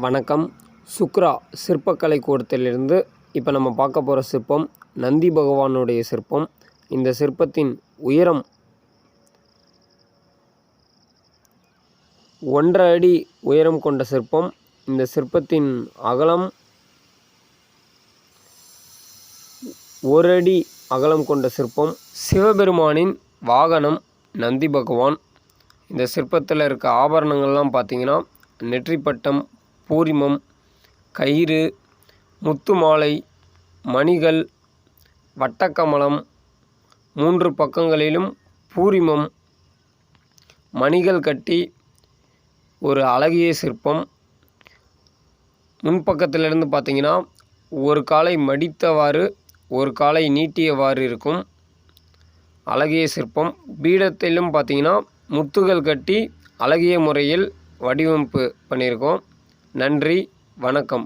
வணக்கம். சுக்ரா சிற்பக்கலை கூடத்திலிருந்து இப்போ நம்ம பார்க்க போகிற சிற்பம் நந்தி பகவானுடைய சிற்பம். இந்த சிற்பத்தின் உயரம் 1.5 அடி உயரம் கொண்ட சிற்பம். இந்த சிற்பத்தின் அகலம் 1 அடி அகலம் கொண்ட சிற்பம். சிவபெருமானின் வாகனம் நந்தி பகவான். இந்த சிற்பத்தில் இருக்க ஆபரணங்கள்லாம் பார்த்திங்கன்னா நெற்றிப்பட்டம், பூரிமம், கயிறு, முத்து மாலை, மணிகள், வட்டக்கமலம், 3 பக்கங்களிலும் பூரிமம், மணிகள் கட்டி ஒரு அழகிய சிற்பம். முன்பக்கத்திலிருந்து பார்த்திங்கன்னா ஒரு காலை மடித்தவாறு ஒரு காலை நீட்டியவாறு இருக்கும் அழகிய சிற்பம். பீடத்திலும் பார்த்திங்கன்னா முத்துகள் கட்டி அழகிய முறையில் வடிவமைப்பு பண்ணியிருக்கோம். நன்றி, வணக்கம்.